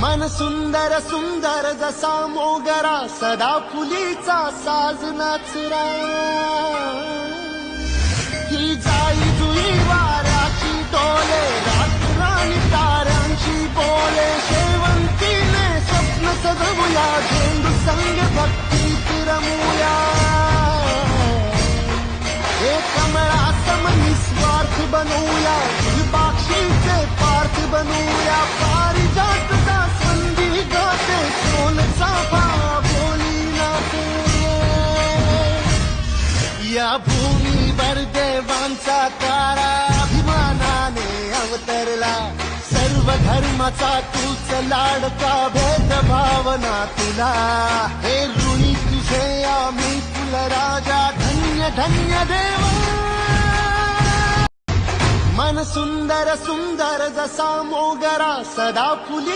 मन सुंदर सुंदर जसा मोगरा सदा फुलीचा साज नाचरा ही जाई जुई वाऱ्याची डोले रात्राणी ताऱ्यांची बोले शेवंतीने स्वप्न सजवूया झेंडू संग भक्तीत रमूया हे कमळा सम निस्वार्थ बनूया बाक्षीचे पार्थ बनूया पारिजातचा संधी गाते सोन चाफा बोली नाते या भूमीवर देवांचा तारा अभिमानाने अवतरला सर्व धर्माचा तूच लाडका भेदभावना तुला हे ऋणी तुझे आम्ही कुलराजा धन्य धन्य देवा मन सुंदर सुंदर जसा मोगरा सदा फुली